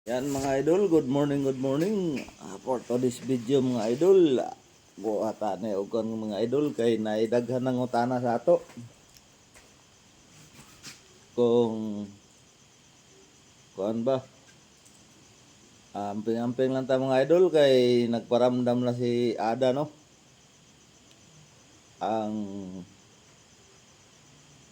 Yan mga idol, good morning, good morning. For today's video mga idol, buhata na og mga idol kay naidaghan ng utana sa ato. Kung kuan ba? Amping-amping lang ta mga idol kay nagparamdam na si Ada no. Ang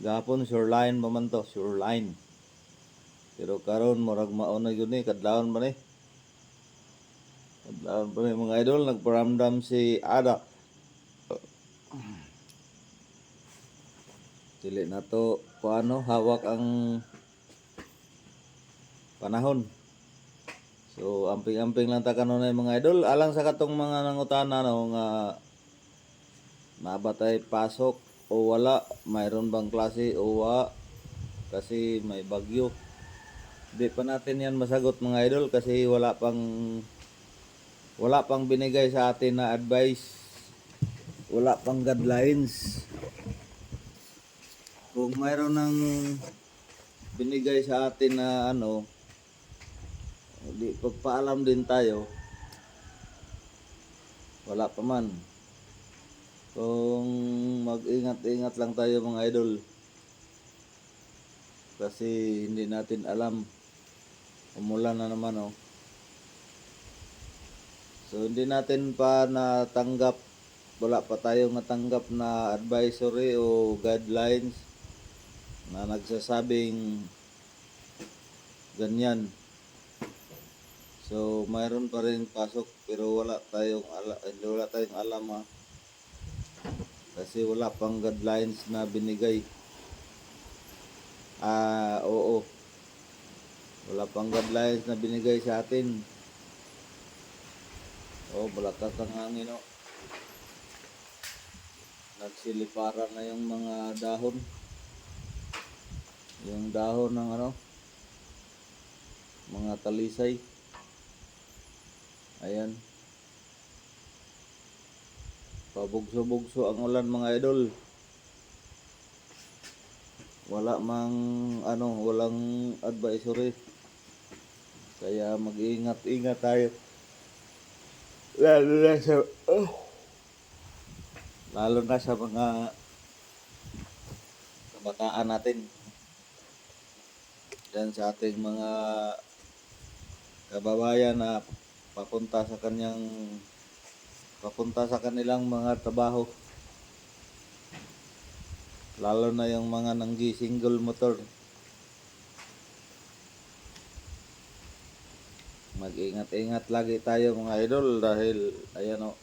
gahapon shoreline pa man to, shoreline. Pero karon murag mao na gyud ni kadlawon ba ni? Kadlawon pa ni mga idol nagparamdam si Ada. Dili na to kuano hawak ang panahon. So amping-amping lang ta kanunay mga idol alang sa katong mga nangutana no nga nabatay pasok o wala, mayroon bang klase o wala kasi may bagyo. Di pa natin yan masagot mga idol kasi wala pang binigay sa atin na advice, wala pang guidelines. Kung mayroon ng binigay sa atin na ano, di pagpaalam din tayo, wala pa man. Kung mag-ingat-ingat lang tayo mga idol kasi hindi natin alam, umulan na naman oh. So hindi natin pa natanggap, wala pa tayong natanggap na advisory o guidelines na nagsasabing ganyan. So mayroon pa rin pasok pero wala tayong alam ha. Kasi wala pang guidelines na binigay. Oo. Wala pang guidelines na binigay sa atin. Balakas ang hangin oh. Nagsiliparan na yung mga dahon. Yung dahon ng ano, mga talisay. Ayan. Pabugso-bugso ang ulan mga idol. Walang advisory. Kaya mag-ingat-ingat tayo. Lalo na sa mga kabataan natin. Yan sa ating mga kababayan na papunta sa kanilang mga trabaho. Lalo na yung mga nanggi single motor. Mag-ingat-ingat lagi tayo mga idol dahil ayan o.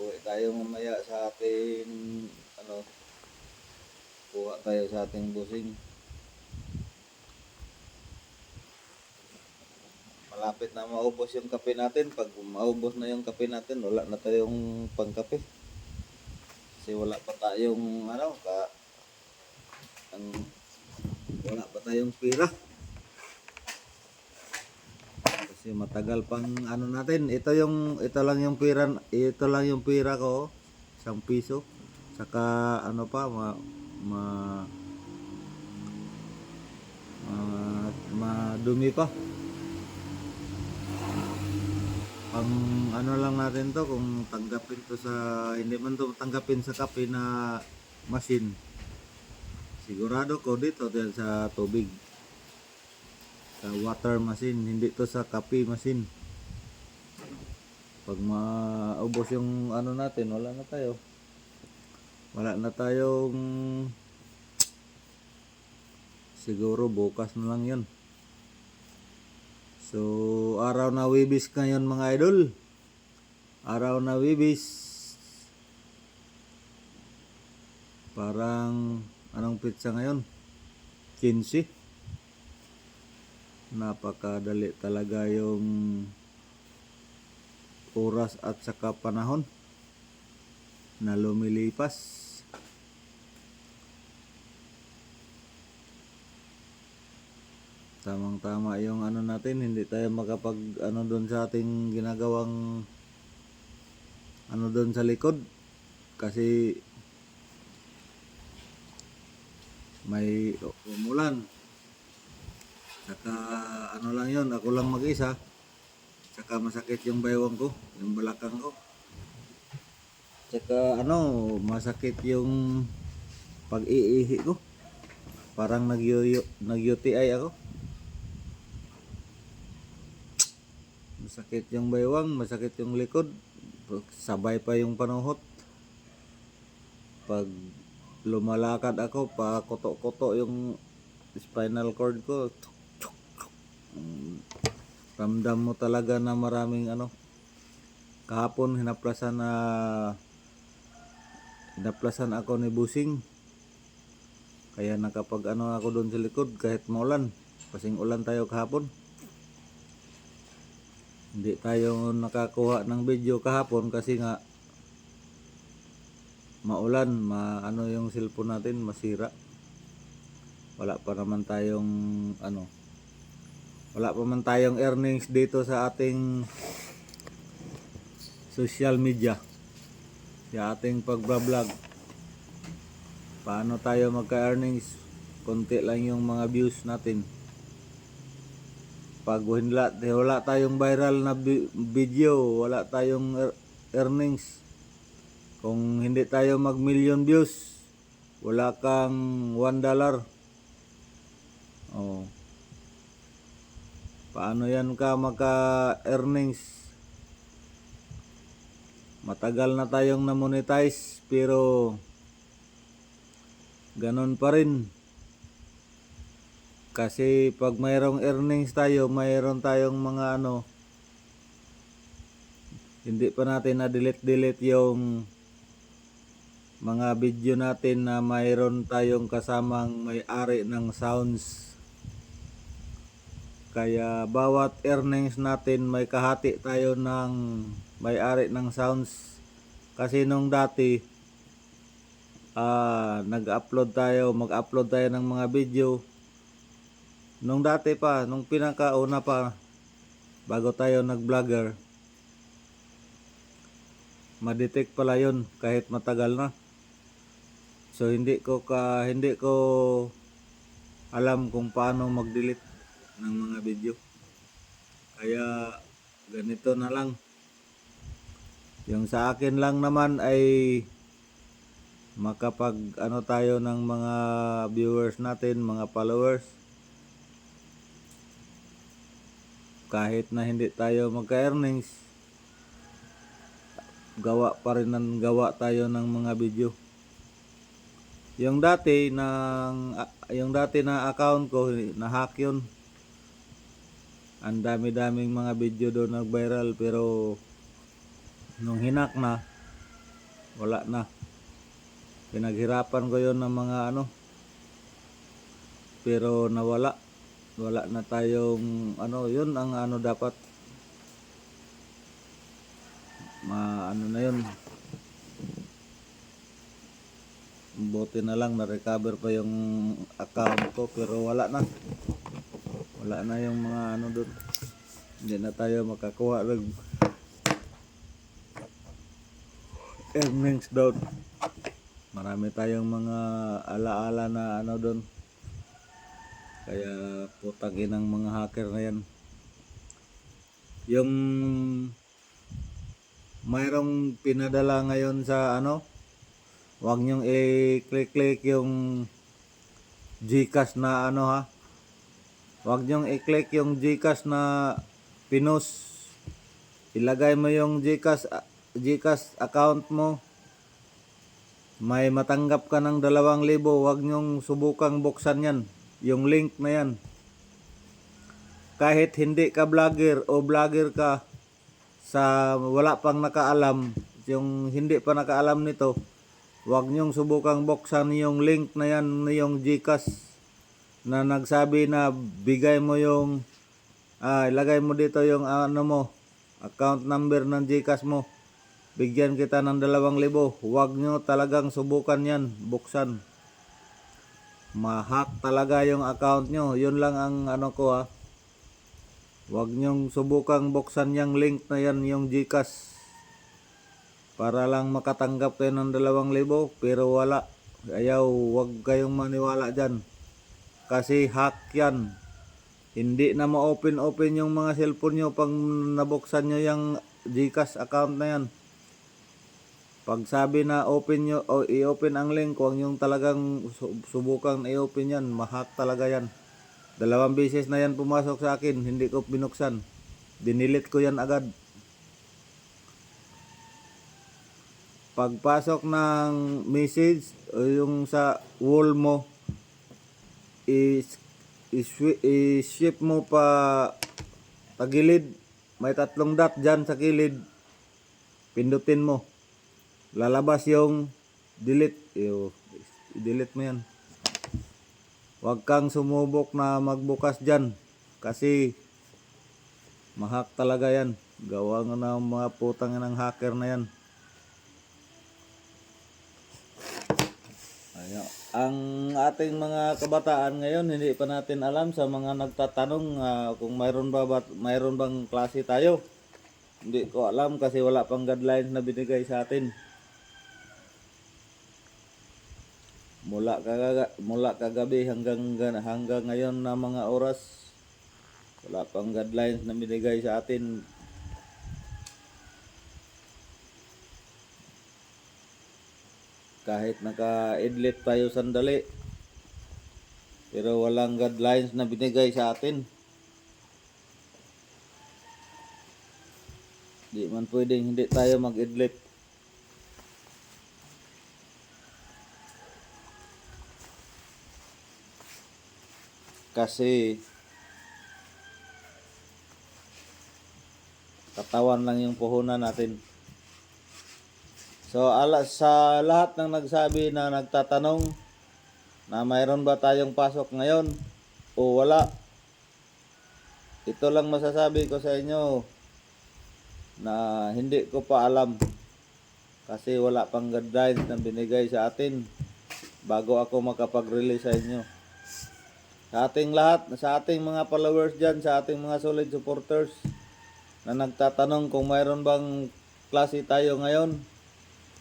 Uwi tayo mamaya sa ating kuha tayo sa ating busing. Malapit na maubos yung kape natin. Pag maubos na yung kape natin, wala na tayong pangkape. Kasi wala pa tayong wala pa tayong pira. Kasi matagal pang natin. Ito lang yung pira ko, 1 piso. Saka madumi pa. Pang lang natin to kung tanggapin to sa hindi man to tanggapin sa kape na machine. Sigurado ko dito dahil sa tubig. Sa water machine, hindi to sa kape machine. Pag maubos yung natin, wala na tayong siguro bukas na lang yun. So araw na Webis ngayon mga idol. Araw na Webis. Parang anong pitsa ngayon? 15. Napakadali talaga yung oras at saka panahon na lumilipas. Tamang-tama yung natin, hindi tayo makapag doon sa ating ginagawang doon sa likod kasi may umulan. Saka ano lang yun, ako lang mag-isa. Saka masakit yung baywang ko, yung balakang ko. Saka masakit yung pag-iihi ko. Parang nag-UTI ako. Masakit yung baywang, masakit yung likod. Sabay pa yung panuhot. Pag lumalakad ako, pa koto-koto yung spinal cord ko. Ramdam mo talaga na maraming kahapon hinaplasan ako ni Busing, kaya nakapag ako doon sa likod kahit maulan, kasing ulan tayo kahapon, hindi tayo nakakuha ng video kahapon kasi nga maulan, yung cellphone natin masira, wala pa man tayong earnings dito sa ating social media, sa ating pagbablog. Paano tayo magka-earnings? Konti lang yung mga views natin. Pag wala tayong viral na video, wala tayong earnings. Kung hindi tayo mag-million views, wala kang $1. Oh. Paano yan ka maka-earnings? Matagal na tayong na-monetize pero ganon pa rin. Kasi pag mayroong earnings tayo, mayroon tayong mga hindi pa natin na-delete yung mga video natin na mayroon tayong kasamang may-ari ng sounds. Kaya bawat earnings natin may kahati tayo ng may-ari ng sounds. Kasi nung dati mag-upload tayo ng mga video. Nung dati pa, nung pinakauna pa, bago tayo nag-vlogger, ma-detect pala yun kahit matagal na. So hindi ko alam kung paano mag-delete ng mga video. Kaya ganito na lang. Yung sa akin lang naman ay makapag tayo ng mga viewers natin, mga followers. Kahit na hindi tayo magka-earnings, gawa tayo ng mga video. Yung dati na account ko, na-hack yun. Ang dami-daming mga video doon nag-viral, pero nung hinak na, wala na. Pinaghirapan ko yun ng mga pero nawala. Wala na tayong yun ang dapat na yun. Buti na lang na-recover pa yung account ko, pero wala na yung mga doon. Hindi na tayo makakuha ng earnings doon. Marami tayong mga alaala na doon. Kaya putang inang mga hacker na yan. Yung mayroong pinadala ngayon sa huwag nyong i-click yung GCash na huwag nyong i-click yung GCash na pinos. Ilagay mo yung GCash account mo. May matanggap ka ng 2,000. Huwag nyong subukang buksan yan. Yung link na yan. Kahit hindi ka vlogger o vlogger ka, sa wala pang nakaalam, yung hindi pa nakaalam nito, huwag nyong subukang buksan yung link na yan, yung GCash na nagsabi na bigay mo yung ilagay mo dito yung account number ng GCash mo, bigyan kita ng 2,000. Huwag nyo talagang subukan yan, buksan. Ma-hack talaga yung account nyo. Yun lang ang ko Huwag nyong subukang buksan yung link na yan, yung GCash, para lang makatanggap kayo ng 2,000, pero wala. Huwag kayong maniwala dyan. Kasi hack yan. Hindi na ma-open yung mga cellphone nyo pag nabuksan nyo yung GCash account na yan. Pag sabi na open nyo o i-open ang link, huwag yung talagang subukang i-open yan. Mahack talaga yan. 2 beses na yan pumasok sa akin, hindi ko binuksan. Dinilit ko yan agad. Pagpasok ng message o yung sa wall mo, i-swipe mo pa tagilid. May 3 dot dyan sa kilid. Pindutin mo. Lalabas yung delete. I-delete mo yan. Huwag kang sumubok na magbukas dyan. Kasi mahack talaga yan. Gawa nga ng mga putang ng hacker na yan. Ayan. Ang ating mga kabataan ngayon, hindi pa natin alam sa mga nagtatanong kung mayroon bang klase tayo. Hindi ko alam kasi wala pang guidelines na binigay sa atin. Mula kagabi hanggang ngayon na mga oras, wala pang guidelines na binigay sa atin. Kahit naka-idlit tayo sandali, pero walang guidelines na binigay sa atin. Di man pwedeng hindi tayo mag-idlit. Kasi katawan lang yung puhunan natin. So sa lahat ng nagsabi na nagtatanong na mayroon ba tayong pasok ngayon o wala, ito lang masasabi ko sa inyo na hindi ko pa alam kasi wala pang guidelines na binigay sa atin bago ako makapag-release sa inyo. Sa ating lahat, sa ating mga followers dyan, sa ating mga solid supporters na nagtatanong kung mayroon bang klase tayo ngayon,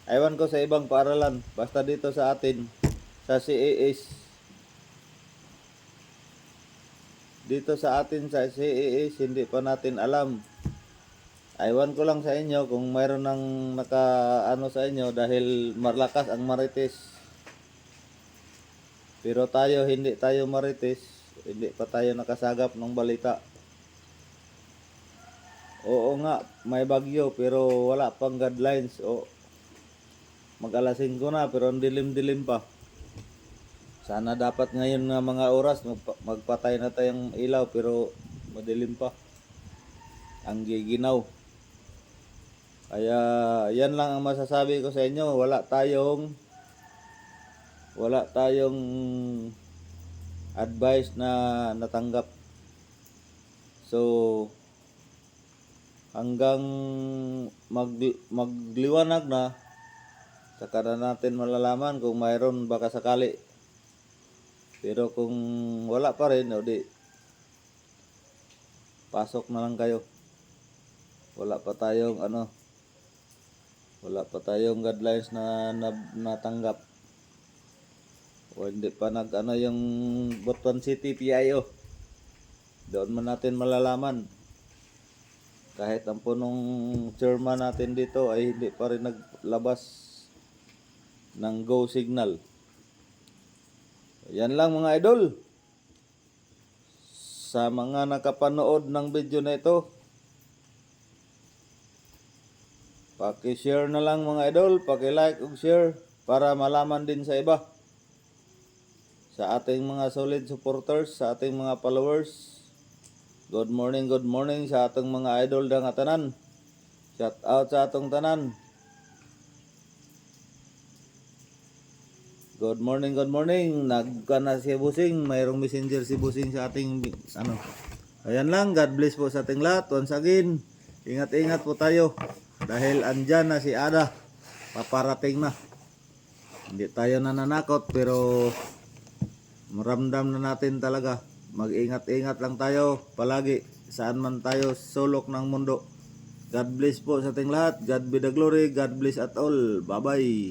aywan ko sa ibang paaralan, basta dito sa atin, sa CAS. Dito sa atin sa CAS, hindi pa natin alam. Aywan ko lang sa inyo kung mayroon ng nakaano sa inyo dahil malakas ang Marites. Pero tayo, hindi tayo Marites, hindi pa tayo nakasagap ng balita. Oo nga, may bagyo pero wala pang guidelines. Mag-alas 5 na pero ang dilim-dilim pa. Sana dapat ngayon nga mga oras magpatay na tayong ilaw pero madilim pa. Ang giginaw. Kaya yan lang ang masasabi ko sa inyo. Wala tayong advice na natanggap. So hanggang magliwanag na, saka na natin malalaman kung mayroon baka sakali. Pero kung wala pa rin, o di pasok na lang kayo. Wala pa tayong guidelines na natanggap. O hindi pa yung Butuan City PIO. Doon man natin malalaman. Kahit ang punong chairman natin dito ay hindi pa rin naglabas ng go signal. Yan lang mga idol. Sa mga nakapanood ng video na ito, paki-share na lang mga idol, paki-like ug share para malaman din sa iba. Sa ating mga solid supporters, sa ating mga followers, good morning sa atong mga idol nga tanan. Shout out sa atong tanan. Good morning. Nagkana si Busing, mayroong messenger si Busing sa ating Ayan lang, God bless po sa ating lahat. Once again, ingat-ingat po tayo dahil andyan na si Ada. Paparating na. Hindi tayo nananakot pero maramdam na natin talaga. Mag-ingat-ingat lang tayo palagi saan man tayo sulok ng mundo. God bless po sa ating lahat. God be the glory. God bless at all. Bye-bye.